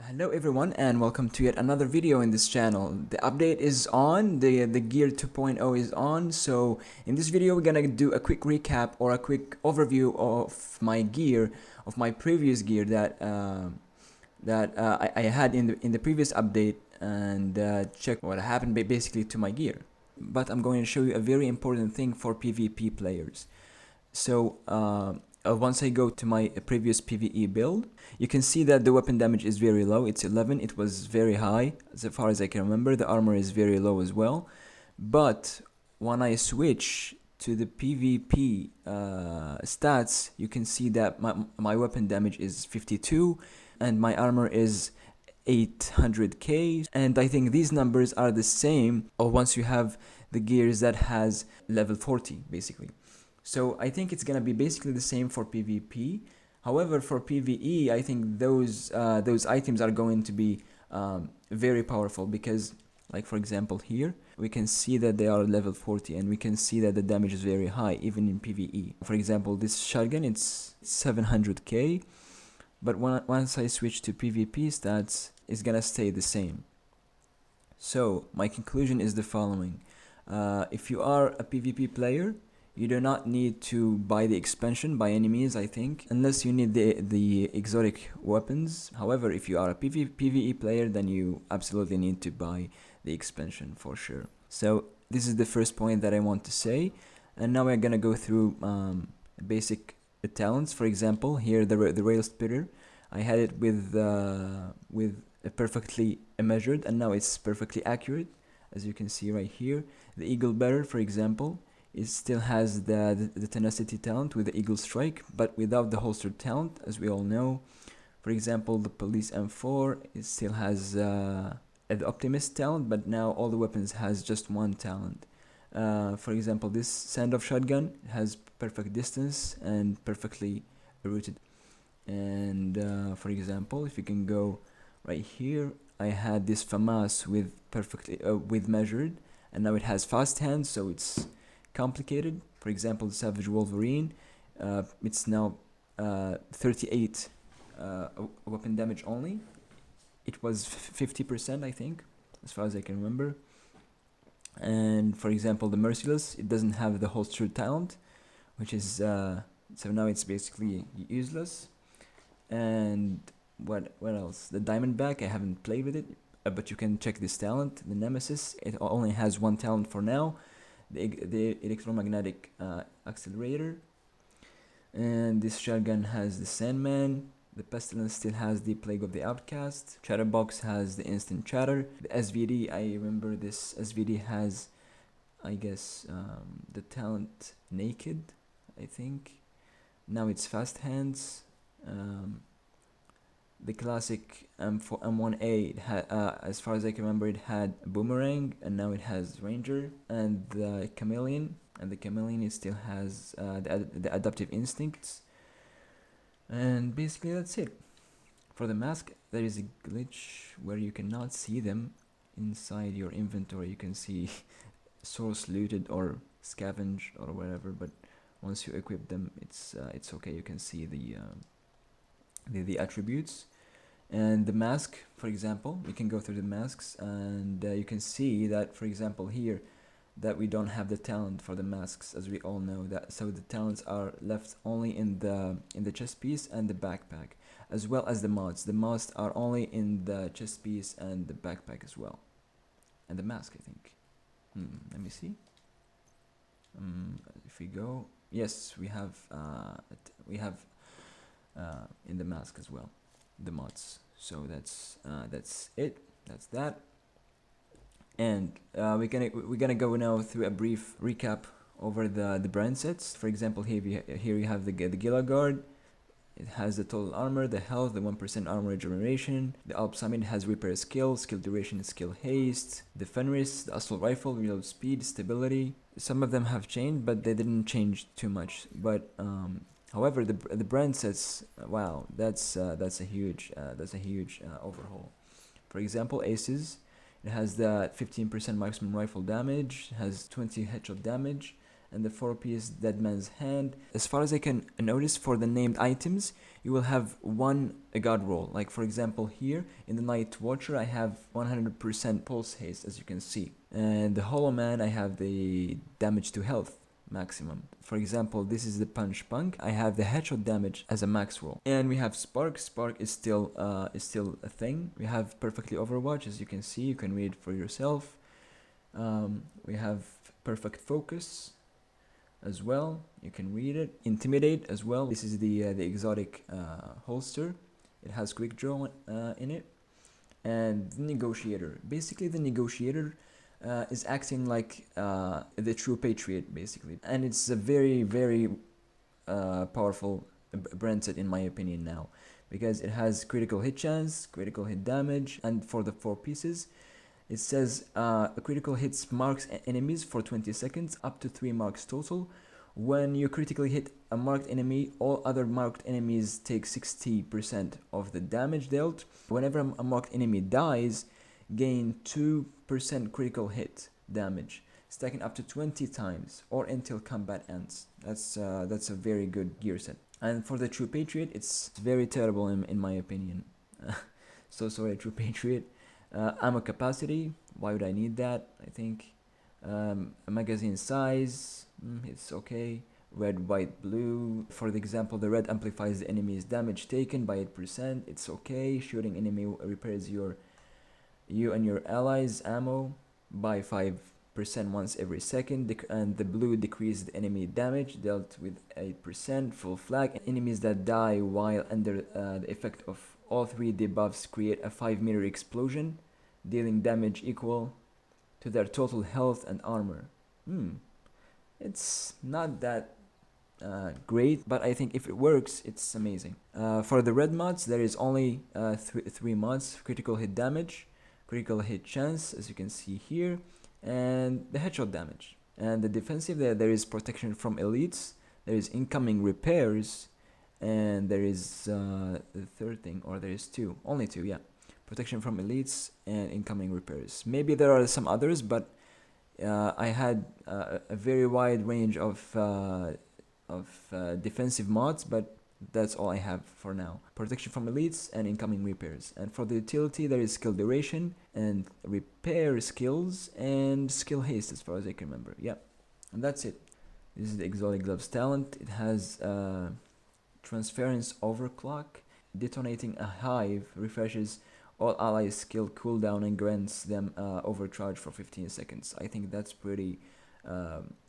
Hello everyone and welcome to yet another video in this channel. The update is on, the gear 2.0 is on. So in this video we're gonna do a quick recap or a quick overview of my gear, of my previous gear that I had in the previous update, and check what happened basically to my gear. But I'm going to show you a very important thing for PvP players. So once I go to my previous PvE build, you can see that the weapon damage is very low. It's 11. It was very high as far as I can remember. The armor is very low as well. But when I switch to the PvP stats, you can see that my weapon damage is 52 and my armor is 800k, and I think these numbers are the same once you have the gears that has level 40 basically. So I think it's gonna be basically the same for PvP. However, for PvE, I think those items are going to be very powerful, because, like for example here, we can see that they are level 40, and we can see that the damage is very high even in PvE. For example, this shotgun, it's 700k, but once I switch to PvP stats, it's gonna stay the same. So my conclusion is the following: if you are a PvP player, you do not need to buy the expansion by any means, I think, unless you need the exotic weapons. However, if you are a PvE player, then you absolutely need to buy the expansion for sure. So this is the first point that I want to say, and now we're gonna go through basic talents. For example, here the rail splitter, I had it with a perfectly measured, and now it's perfectly accurate, as you can see right here. The eagle bearer, for example, it still has the tenacity talent with the eagle strike, but without the holstered talent, as we all know. For example, the police M4, it still has the optimist talent, but now all the weapons has just one talent. For example, this sand-off shotgun has perfect distance and perfectly rooted. And for example, if you can go right here, I had this FAMAS with perfectly with measured, and now it has fast hands, so it's complicated. For example, the Savage Wolverine, it's now 38 weapon damage only. It was 50%, I think, as far as I can remember. And for example, the Merciless, it doesn't have the holstered talent, which is so now it's basically useless. And what else? The Diamondback, I haven't played with it, but you can check this talent. The Nemesis, it only has one talent for now, the electromagnetic accelerator. And this shotgun has the Sandman. The Pestilence still has the Plague of the Outcast. Chatterbox has the Instant Chatter. The SVD, I remember this SVD has, I guess, the talent Naked, I think. Now it's Fast Hands. The classic M1A, it had, as far as I can remember, it had Boomerang, and now it has Ranger. And the Chameleon, it still has the Adaptive Instincts. And basically that's it. For the mask, there is a glitch where you cannot see them inside your inventory. You can see source looted or scavenged or whatever, but once you equip them, it's okay. You can see the attributes. And the mask, for example, we can go through the masks, and you can see that, for example, here, that we don't have the talent for the masks, as we all know that. So the talents are left only in the chest piece and the backpack, as well as the mods. The mods are only in the chest piece and the backpack as well, and the mask, I think. Let me see. If we go, yes, we have in the mask as well, the mods. So that's it. That's that. And we're gonna go now through a brief recap over the brand sets. For example, here you have the Gila Guard. It has the total armor, the health, the 1% armor regeneration. The Alp Summit has repair skill duration, skill haste. The Fenris, the assault rifle, reload speed, stability. Some of them have changed, but they didn't change too much. But however, the brand sets, wow, that's a huge overhaul. For example, Aces, it has the 15% maximum rifle damage, has 20 headshot damage, and the 4-piece Dead Man's Hand. As far as I can notice, for the named items, you will have one god roll. Like for example here, in the Night Watcher, I have 100% pulse haste, as you can see. And the Hollow Man, I have the damage to health maximum. For example, this is the Punch Punk. I have the headshot damage as a max roll. And we have Spark. Spark is still a thing. We have Perfectly Overwatch, as you can see. You can read for yourself. We have Perfect Focus as well. You can read it. Intimidate as well. This is the exotic holster. It has quick draw in it. And the Negotiator. Basically, the Negotiator is acting like the true patriot, basically, and it's a very, very powerful brand set in my opinion now, because it has critical hit chance, critical hit damage, and for the 4 pieces, it says a critical hits marks enemies for 20 seconds, up to 3 marks total. When you critically hit a marked enemy, all other marked enemies take 60% of the damage dealt. Whenever a marked enemy dies, gain 2% critical hit damage, stacking up to 20 times or until combat ends. That's a very good gear set. And for the True Patriot, it's very terrible in my opinion. So sorry, True Patriot. Ammo capacity, why would I need that? I think a magazine size, it's okay. Red, white, blue. For the example, the red amplifies the enemy's damage taken by 8%. It's okay. Shooting enemy repairs you and your allies' ammo by 5% once every second, and the blue decreases the enemy damage dealt with 8%. Full flag. Enemies that die while under the effect of all 3 debuffs create a 5-meter explosion, dealing damage equal to their total health and armor. It's not that great, but I think if it works, it's amazing. For the red mods, there is only 3 mods: critical hit damage, critical hit chance, as you can see here, and the headshot damage. And the defensive, there is protection from elites, there is incoming repairs, and there is the third thing, or there is only two, yeah. Protection from elites and incoming repairs. Maybe there are some others, but I had a very wide range of defensive mods, but that's all I have for now. Protection from elites and incoming repairs. And for the utility, there is skill duration and repair skills and skill haste, as far as I can remember. Yeah, and that's it. This is the Exotic Gloves talent. It has transference overclock. Detonating a hive refreshes all allies' skill cooldown and grants them overcharge for 15 seconds. I think that's pretty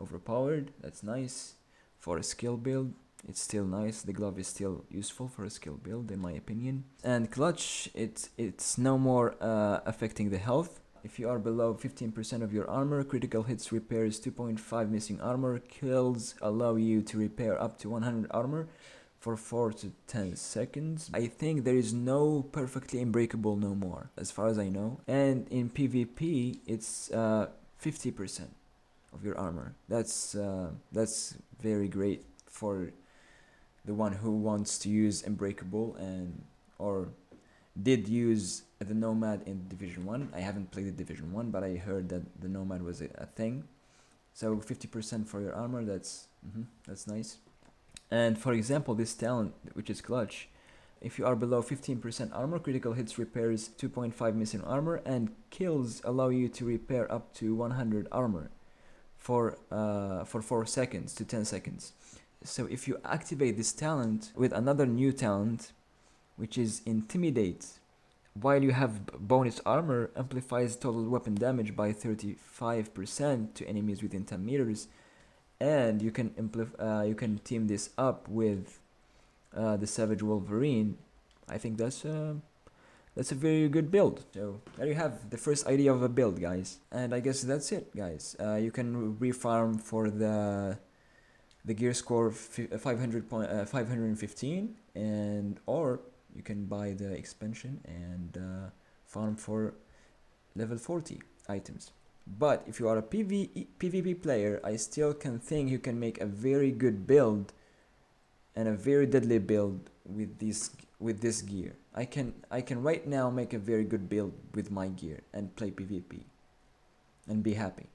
overpowered. That's nice for a skill build. It's still nice. The glove is still useful for a skill build, in my opinion. And clutch, it's no more affecting the health. If you are below 15% of your armor, critical hits repairs 2.5 missing armor. Kills allow you to repair up to 100 armor for 4 to 10 seconds. I think there is no perfectly unbreakable no more, as far as I know. And in PvP, it's 50% of your armor. That's very great for the one who wants to use unbreakable or did use the Nomad in Division 1. I haven't played the Division 1, but I heard that the Nomad was a thing. So 50% for your armor, that's nice. And for example, this talent, which is clutch, if you are below 15% armor, critical hits repairs 2.5 missing armor, and kills allow you to repair up to 100 armor for 4 seconds to 10 seconds. So if you activate this talent with another new talent, which is Intimidate, while you have bonus armor, amplifies total weapon damage by 35% to enemies within 10 meters, and you can team this up with the Savage Wolverine. I think that's a very good build. So there you have the first idea of a build, guys. And I guess that's it, guys. You can refarm for the gear score 515, and or you can buy the expansion and farm for level 40 items. But if you are a PvP player, I still can think you can make a very good build and a very deadly build with this gear. I can right now make a very good build with my gear and play PvP and be happy.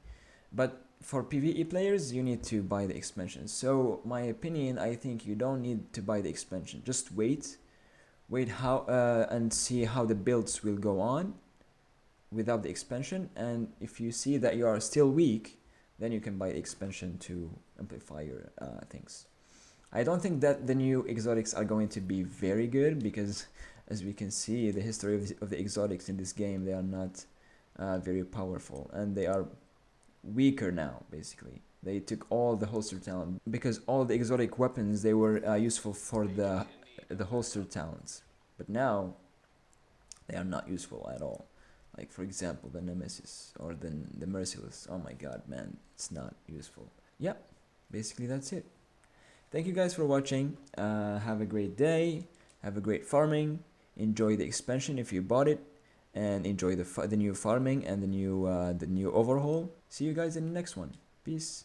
But for PvE players, you need to buy the expansion. So my opinion, I think you don't need to buy the expansion. Just wait how and see how the builds will go on without the expansion. And if you see that you are still weak, then you can buy the expansion to amplify your things. I don't think that the new exotics are going to be very good because, as we can see, the history of the exotics in this game, they are not very powerful, and they are weaker now. Basically, they took all the holster talent because all the exotic weapons, they were useful for the holster talents, but now they are not useful at all. Like, for example, the Nemesis or the Merciless. Oh my god, man, it's not useful. Yeah, basically that's it. Thank you guys for watching. Have a great day. Have a great farming. Enjoy the expansion if you bought it, and enjoy the new farming and the new overhaul. See you guys in the next one. Peace.